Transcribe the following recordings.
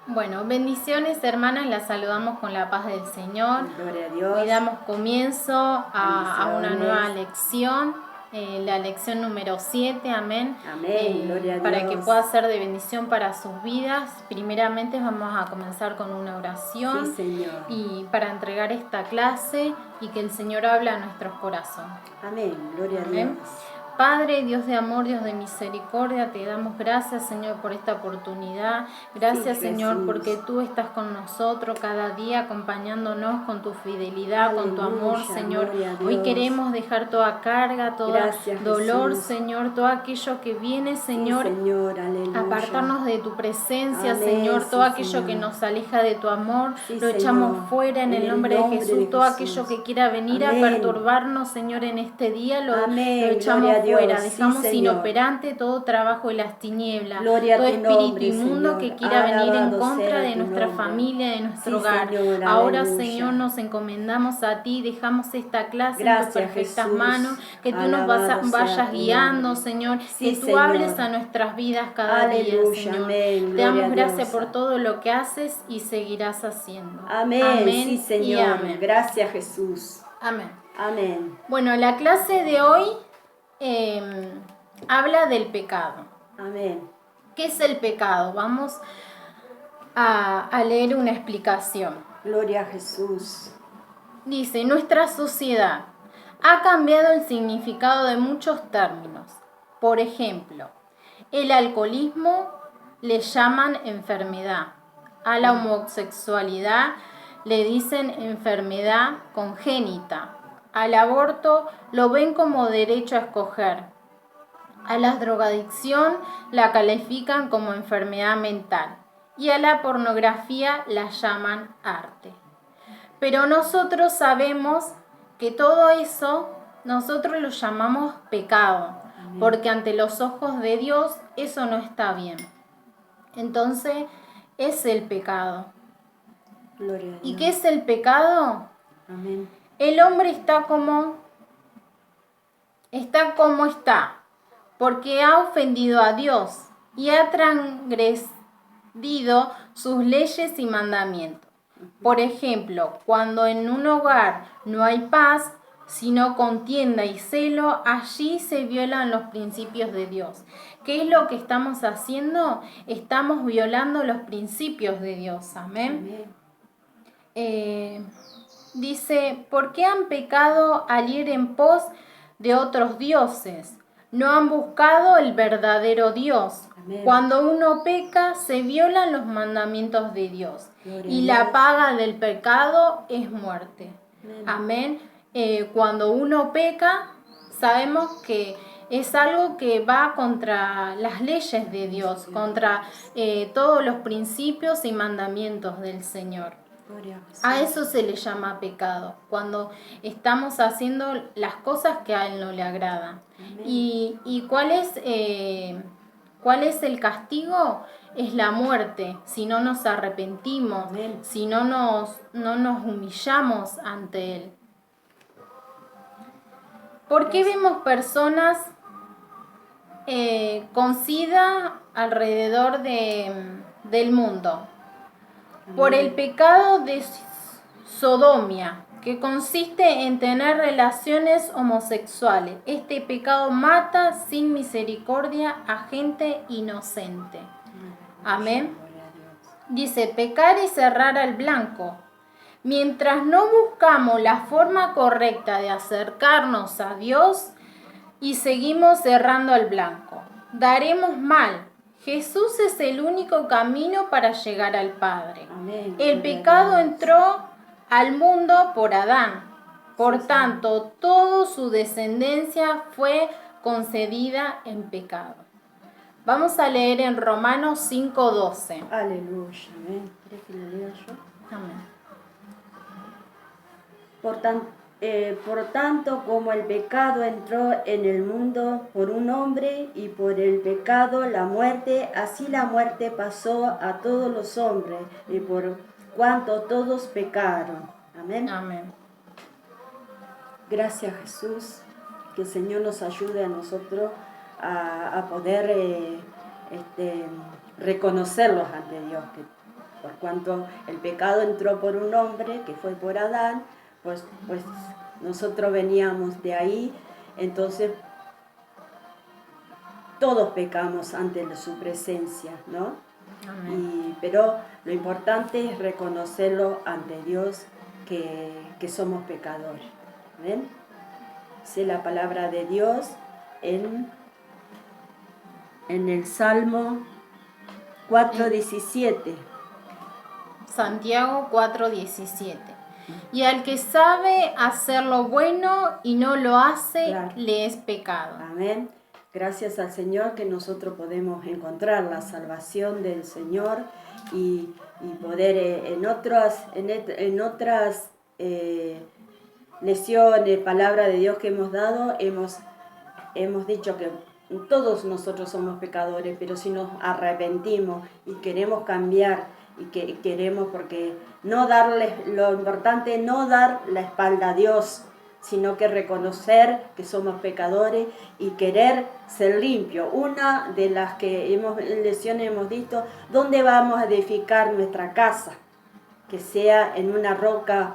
Bueno, bendiciones hermanas, las saludamos con la paz del Señor. Gloria a Dios. Hoy damos comienzo a una nueva Bendiciones. lección, la lección número 7, amén. Amén, gloria a Para que Dios. pueda ser de bendición para sus vidas. Primeramente vamos a comenzar con una oración. Sí, Señor. Y para entregar esta clase y que el Señor hable a nuestros corazones. Amén, gloria a Amén. Dios. Padre, Dios de amor, Dios de misericordia, te damos gracias, Señor, por esta oportunidad. Gracias, Sí, Señor, Jesús. porque tú estás con nosotros cada día, acompañándonos con tu fidelidad, con tu amor, Aleluya, Señor. gloria a Dios. Hoy queremos dejar toda carga, todo Gracias, dolor, Jesús. Señor, todo aquello que viene, Señor, Sí, Señor, aleluya. apartarnos de tu presencia, Amén, Señor, todo sí, aquello Señor. que nos aleja de tu amor, Sí, lo echamos Señor. fuera en el nombre de Jesús, todo aquello que quiera venir Amén. a perturbarnos, Señor, en este día, lo Amén, echamos gloria a Dios. fuera, Sí, dejamos Señor. inoperante todo trabajo de las tinieblas, Gloria a todo tu espíritu nombre, inmundo Señor. que quiera venir en Alabado contra sea de tu nuestra nombre. familia, de nuestro Sí, hogar. Señor, Ahora, aleluya. Señor, nos encomendamos a ti, dejamos esta clase Gracias, en tus perfectas Jesús. manos, que tú nos Alabado sea vayas tu guiando, nombre. Señor, Sí, que tú Señor. hables a nuestras vidas cada día, Aleluya, Señor. amén, Te gloria damos a gracias Dios. por todo lo que haces y seguirás haciendo. Amén, sí, y Señor. amén. Gracias, Jesús. Amén. Amén. Bueno, la clase de hoy habla del pecado. Amén. ¿Qué es el pecado? Vamos a leer una explicación. Gloria a Jesús. Dice, nuestra sociedad ha cambiado el significado de muchos términos. Por ejemplo, el alcoholismo le llaman enfermedad. A la homosexualidad le dicen enfermedad congénita. Al aborto lo ven como derecho a escoger. A la drogadicción la califican como enfermedad mental. Y a la pornografía la llaman arte. Pero nosotros sabemos que todo eso nosotros lo llamamos pecado, porque ante los ojos de Dios eso no está bien. Entonces es el pecado. Gloria a Dios. ¿Y qué es el pecado? Amén. El hombre está como está, porque ha ofendido a Dios y ha transgredido sus leyes y mandamientos. Por ejemplo, cuando en un hogar no hay paz, sino contienda y celo, allí se violan los principios de Dios. ¿Qué es lo que estamos haciendo? Estamos violando los principios de Dios. Amén. Dice, ¿por qué han pecado al ir en pos de otros dioses? No han buscado el verdadero Dios. Amén. Cuando uno peca, se violan los mandamientos de Dios. Gloria Y a la Dios. paga del pecado es muerte. Amén. Amén. Cuando uno peca, sabemos que es algo que va contra las leyes de Dios, contra todos los principios y mandamientos del Señor. Gloria a Jesús. A eso se le llama pecado, cuando estamos haciendo las cosas que a Él no le agradan. Amén. ¿Y cuál es el castigo? Es la muerte, si no nos arrepentimos, Amén. si no nos humillamos ante Él. ¿Por qué vemos personas con SIDA alrededor del mundo? Por el pecado de sodomía, que consiste en tener relaciones homosexuales. Este pecado mata sin misericordia a gente inocente. Amén. Gloria a Dios. Dice, pecar es errar al blanco. Mientras no buscamos la forma correcta de acercarnos a Dios y seguimos errando al blanco, daremos mal. Jesús es el único camino para llegar al Padre. Amén. El Gloria a pecado Dios. entró al mundo por Adán. Por Sí, tanto, toda su descendencia fue concedida en pecado. Vamos a leer en Romanos 5:12. Aleluya. Amén. ¿Quieres que lo lea yo? Amén. Por tanto, como el pecado entró en el mundo por un hombre y por el pecado la muerte, así la muerte pasó a todos los hombres y por cuanto todos pecaron. Amén. Amén. Gracias, Jesús, que el Señor nos ayude a nosotros a poder reconocerlos ante Dios, Por cuanto el pecado entró por un hombre, que fue por Adán, pues nosotros veníamos de ahí, entonces todos pecamos ante su presencia, ¿no? Pero lo importante es reconocerlo ante Dios que somos pecadores. ¿Ven? Dice la palabra de Dios en el Salmo 4:17. Santiago 4:17. Y al que sabe hacer lo bueno y no lo hace, claro, le es pecado. Amén. Gracias al Señor que nosotros podemos encontrar la salvación del Señor y poder en otras lecciones, palabra de Dios que hemos dado, hemos dicho que todos nosotros somos pecadores, pero si nos arrepentimos y queremos cambiar y que queremos, porque lo importante es no dar la espalda a Dios, sino que reconocer que somos pecadores y querer ser limpios. Una de las que en lecciones hemos visto, ¿dónde vamos a edificar nuestra casa? Que sea en una roca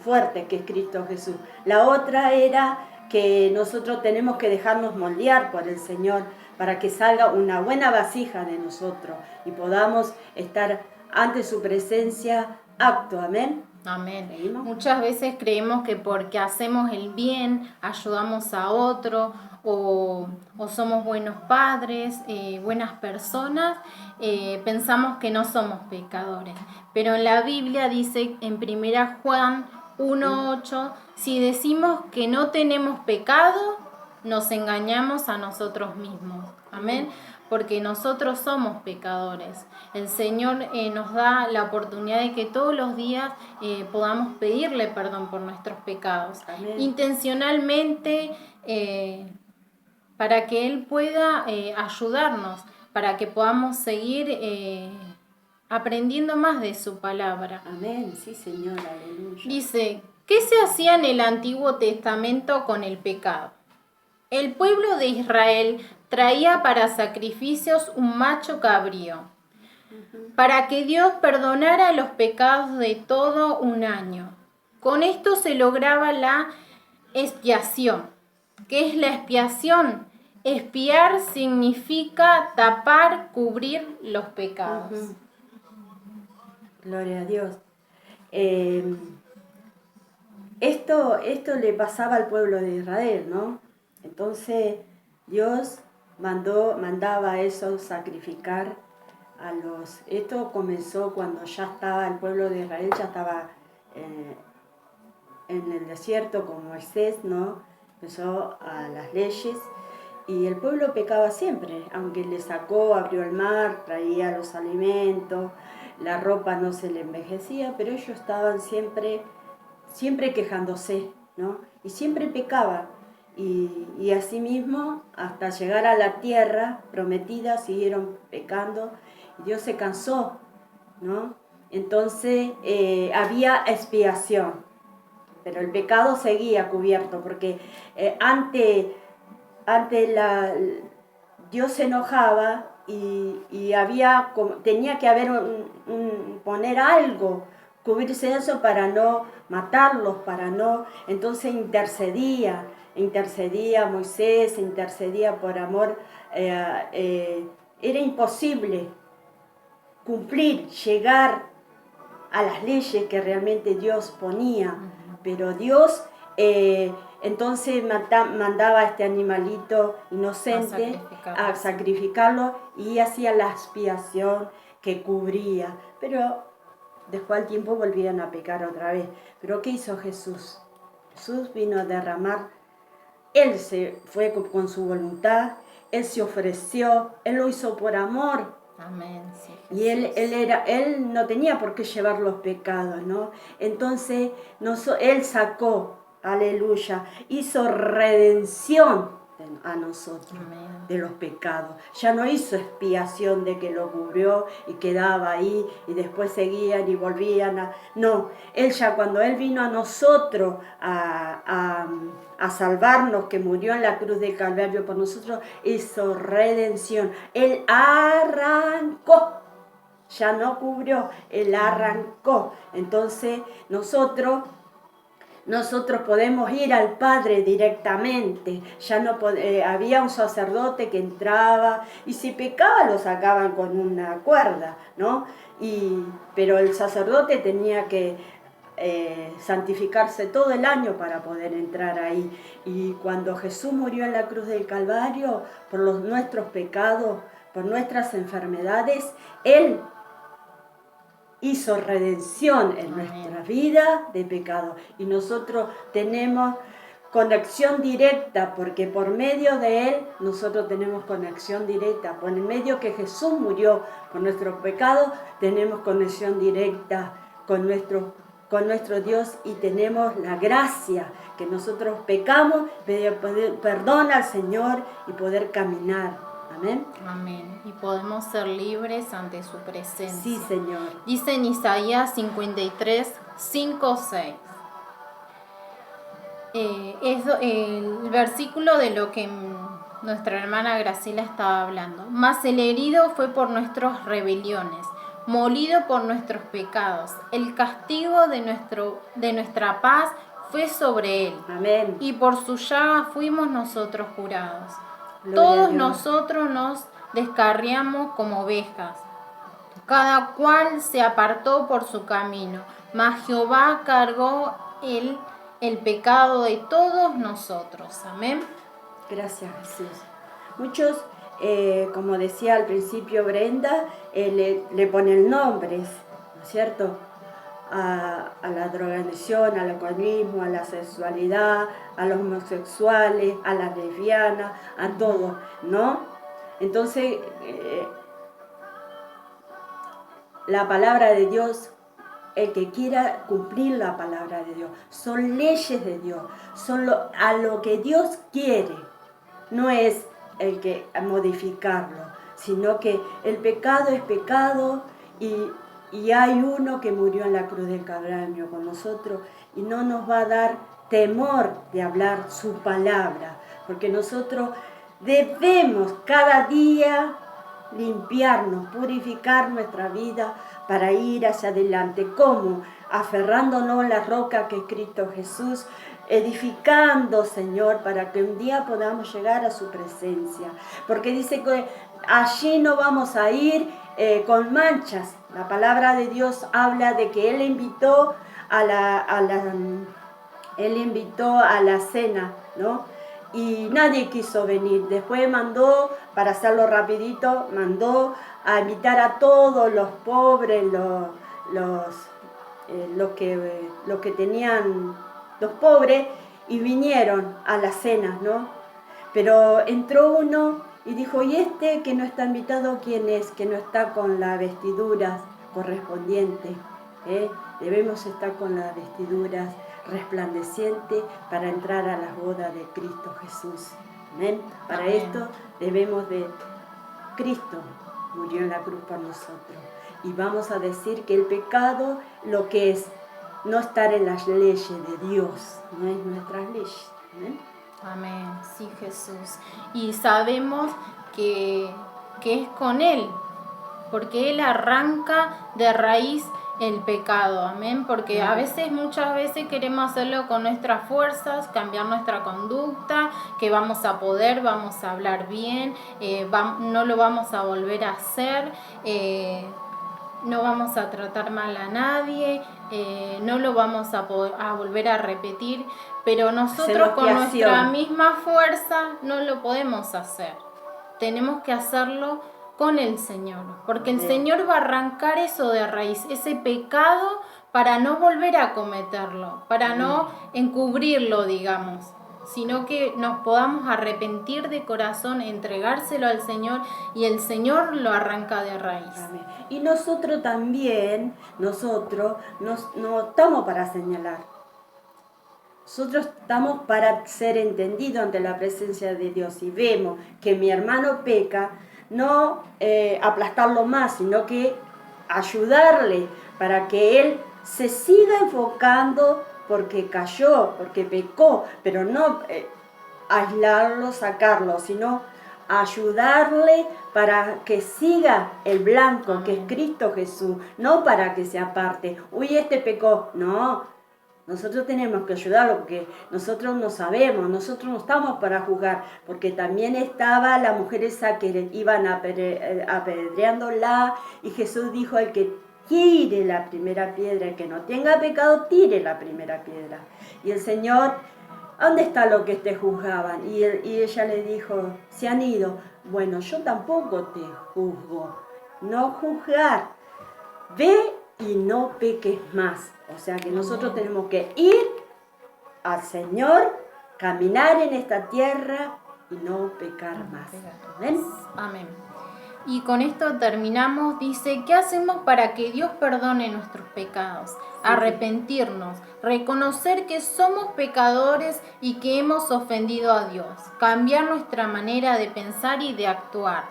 fuerte, que es Cristo Jesús. La otra era que nosotros tenemos que dejarnos moldear por el Señor para que salga una buena vasija de nosotros y podamos estar ante su presencia apto. Amén. Amén. Muchas veces creemos que porque hacemos el bien, ayudamos a otro o somos buenos padres, buenas personas, pensamos que no somos pecadores. Pero en la Biblia dice en 1 Juan 1:8, si decimos que no tenemos pecado, nos engañamos a nosotros mismos. Amén. Porque nosotros somos pecadores. El Señor nos da la oportunidad de que todos los días podamos pedirle perdón por nuestros pecados. Amén. Intencionalmente, para que Él pueda ayudarnos, para que podamos seguir aprendiendo más de su palabra. Amén, sí, Señor, aleluya. Dice, ¿qué se hacía en el Antiguo Testamento con el pecado? El pueblo de Israel traía para sacrificios un macho cabrío, para que Dios perdonara los pecados de todo un año. Con esto se lograba la expiación. ¿Qué es la expiación? Expiar significa tapar, cubrir los pecados. Gloria a Dios. Esto le pasaba al pueblo de Israel, ¿no? Entonces Dios mandaba eso, sacrificar a los... Esto comenzó cuando ya estaba el pueblo de Israel, ya estaba en el desierto con Moisés, ¿no? Empezó a las leyes y el pueblo pecaba siempre, aunque le sacó, abrió el mar, traía los alimentos, la ropa no se le envejecía, pero ellos estaban siempre quejándose, ¿no? Y siempre pecaban. Y asimismo, hasta llegar a la tierra prometida, siguieron pecando. Y Dios se cansó, ¿no? Entonces había expiación, pero el pecado seguía cubierto, porque Dios se enojaba y tenía que haber poner algo, cubrirse eso para no matarlos, entonces intercedía Moisés, intercedía por amor. Era imposible cumplir, llegar a las leyes que realmente Dios ponía, pero Dios entonces mandaba a este animalito inocente a sacrificarlo y hacía la expiación que cubría, pero después al tiempo volvían a pecar otra vez. Pero ¿qué hizo Jesús? Jesús vino a derramar, Él se fue con su voluntad, Él se ofreció, Él lo hizo por amor. Amén. Sí, y él no tenía por qué llevar los pecados, ¿no? Entonces Él sacó, aleluya, hizo redención a nosotros. Amén. De los pecados. Ya no hizo expiación de que lo cubrió y quedaba ahí y después seguían y volvían No, cuando Él vino a nosotros a salvarnos, que murió en la cruz del Calvario por nosotros, hizo redención. Él arrancó ya no cubrió, Él arrancó. Entonces nosotros podemos ir al Padre directamente. Ya no había un sacerdote que entraba y si pecaba lo sacaban con una cuerda, ¿no? Pero el sacerdote tenía que santificarse todo el año para poder entrar ahí. Y cuando Jesús murió en la cruz del Calvario por nuestros pecados, por nuestras enfermedades, Él hizo redención en nuestra vida de pecado. Y nosotros tenemos conexión directa, porque por medio de Él nosotros tenemos conexión directa. Por el medio que Jesús murió por nuestros pecados, tenemos conexión directa con nuestro Dios y tenemos la gracia que nosotros pecamos, pedir perdón al Señor y poder caminar. Amén. Amén. Y podemos ser libres ante su presencia. Sí, Señor. Dice en Isaías 53, 5, 6. Es el versículo de lo que nuestra hermana Graciela estaba hablando. Mas el herido fue por nuestras rebeliones, molido por nuestros pecados. El castigo de nuestra paz fue sobre él. Amén. Y por su llaga fuimos nosotros curados. Gloria Todos a Dios. nosotros nos descarriamos como ovejas. Cada cual se apartó por su camino. Mas Jehová cargó el pecado de todos nosotros. Amén. Gracias, Jesús. Muchos, como decía al principio Brenda, le ponen nombres, ¿no es cierto? A la drogadicción, al alcoholismo, a la sexualidad, a los homosexuales, a las lesbianas, a todo, ¿no? Entonces, la palabra de Dios, el que quiera cumplir la palabra de Dios, son leyes de Dios, son a lo que Dios quiere, no es el que modificarlo, sino que el pecado es pecado y hay uno que murió en la cruz del Calvario con nosotros y no nos va a dar temor de hablar su palabra, porque nosotros debemos cada día limpiarnos, purificar nuestra vida para ir hacia adelante. ¿Cómo? Aferrándonos a la roca que es Cristo Jesús, edificando, Señor, para que un día podamos llegar a su presencia. Porque dice que allí no vamos a ir con manchas. La palabra de Dios habla de que Él invitó a la cena, ¿no? Y nadie quiso venir. Después mandó, para hacerlo rapidito, mandó a invitar a todos los pobres, los que tenían, los pobres, y vinieron a la cena, ¿no? Pero entró uno y dijo, ¿y este que no está invitado quién es? Que no está con las vestiduras correspondientes, Debemos estar con las vestiduras resplandecientes para entrar a las bodas de Cristo Jesús. Amén. Para Amén. esto debemos de Cristo murió en la cruz por nosotros. Y vamos a decir que el pecado lo que es no estar en las leyes de Dios, no es nuestras leyes. Amén. Amén, sí, Jesús. Y sabemos que es con Él, porque Él arranca de raíz el pecado, amén, porque a veces, muchas veces queremos hacerlo con nuestras fuerzas, cambiar nuestra conducta, que vamos a poder, vamos a hablar bien, no lo vamos a volver a hacer, no vamos a tratar mal a nadie, no lo vamos a volver a repetir, pero nosotros con nuestra misma fuerza no lo podemos hacer. Tenemos que hacerlo con el Señor, porque el Señor va a arrancar eso de raíz, ese pecado, para no volver a cometerlo, para no encubrirlo, digamos, sino que nos podamos arrepentir de corazón, entregárselo al Señor, y el Señor lo arranca de raíz. Amén. Y nosotros también, no estamos para señalar. Nosotros estamos para ser entendidos ante la presencia de Dios. Y vemos que mi hermano peca, no aplastarlo más, sino que ayudarle para que él se siga enfocando porque cayó, porque pecó, pero no aislarlo, sacarlo, sino ayudarle para que siga el blanco, que es Cristo Jesús, no para que se aparte. Uy, este pecó. No, nosotros tenemos que ayudarlo porque nosotros no sabemos, nosotros no estamos para juzgar, porque también estaba la mujer esa que iban apedreándola y Jesús dijo: el que tire la primera piedra, el que no tenga pecado, tire la primera piedra. Y el Señor: ¿dónde está lo que te juzgaban? Y ella le dijo: se han ido. Bueno, yo tampoco te juzgo. No juzgar. Ve y no peques más. O sea que nosotros tenemos que ir al Señor, caminar en esta tierra y no pecar más. ¿Amén? Amén. Y con esto terminamos. Dice: ¿qué hacemos para que Dios perdone nuestros pecados? Arrepentirnos, reconocer que somos pecadores y que hemos ofendido a Dios, cambiar nuestra manera de pensar y de actuar,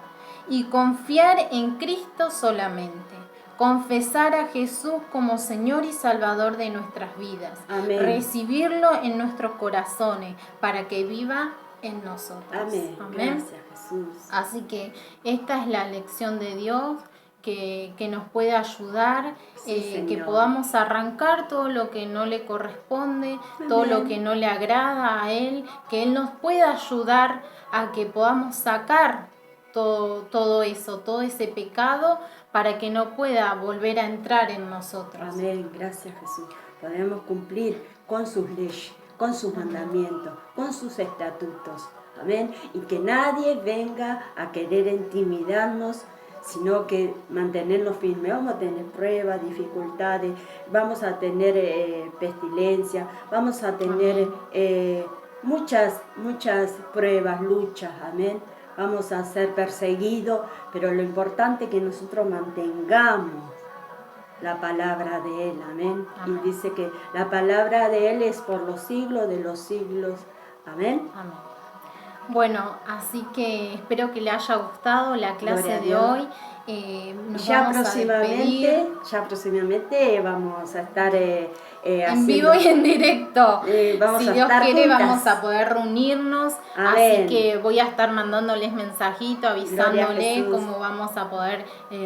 y confiar en Cristo solamente. Confesar a Jesús como Señor y Salvador de nuestras vidas. Amén. Recibirlo en nuestros corazones para que viva en nosotros. Amén. Amén. Gracias, Jesús. Así que esta es la lección de Dios que nos puede ayudar, que podamos arrancar todo lo que no le corresponde, Amén. todo lo que no le agrada a Él, que Él nos pueda ayudar a que podamos sacar todo eso, todo ese pecado, para que no pueda volver a entrar en nosotros. Amén. Gracias, Jesús. Podemos cumplir con sus leyes, con sus mandamientos, con sus estatutos. Amén. Y que nadie venga a querer intimidarnos, sino que mantenernos firmes. Vamos a tener pruebas, dificultades, vamos a tener pestilencia, vamos a tener muchas pruebas, luchas. Amén. Vamos a ser perseguidos, pero lo importante es que nosotros mantengamos la palabra de Él. Amén. Amén. Y dice que la palabra de Él es por los siglos de los siglos. Amén. Amén. Bueno, así que espero que le haya gustado la clase de hoy. Ya próximamente vamos a estar en vivo y en directo. Vamos si a Dios estar quiere, juntas. vamos a poder reunirnos. Amén. Así que voy a estar mandándoles mensajito, avisándoles cómo vamos a poder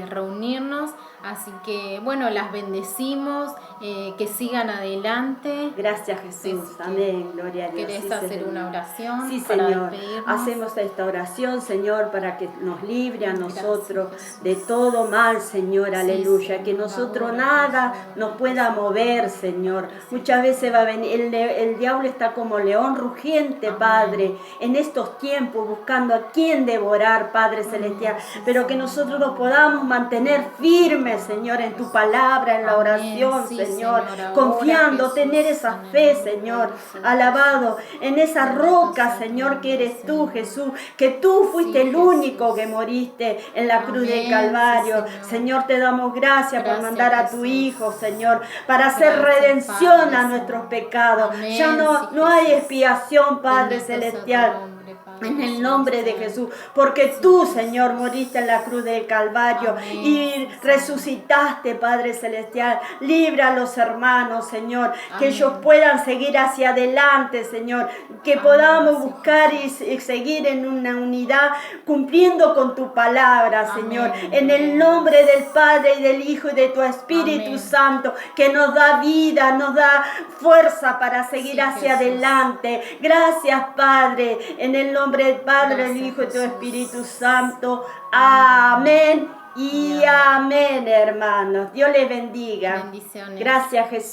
reunirnos. Así que, bueno, las bendecimos, que sigan adelante. Gracias, Jesús. Amén. Gloria a Dios. ¿Querés hacer una oración? Sí, para Señor. despedirnos? Hacemos esta oración, Señor, para que nos libre a nosotros de todo mal, Señor. Aleluya. Que nosotros nada nos pueda mover, Señor. Muchas veces va a venir, el diablo está como león rugiente, Padre, en estos tiempos, buscando a quien devorar, Padre Celestial. Pero que nosotros nos podamos mantener firmes, Señor, en tu palabra, en la oración, Señor, confiando, tener esa fe, Señor, alabado, en esa roca, Señor, que eres tú, Jesús, que tú fuiste el único que moriste en la cruz del Calvario. Señor, te damos gracias por mandar a tu Hijo, Señor, para hacer redención a nuestros pecados. Ya no hay expiación, Padre Celestial. En el nombre de Jesús, porque tú, Señor, moriste en la cruz del Calvario y resucitaste, Padre Celestial. Libra a los hermanos, Señor, que ellos puedan seguir hacia adelante, Señor, que podamos buscar y seguir en una unidad, cumpliendo con tu palabra, Señor, en el nombre del Padre y del Hijo y de tu Espíritu Santo, que nos da vida, nos da fuerza para seguir hacia adelante. Gracias, Padre, en el nombre del Padre, el Hijo y tu Espíritu Santo. Amén y amén, hermanos. Dios les bendiga. Bendiciones. Gracias, Jesús.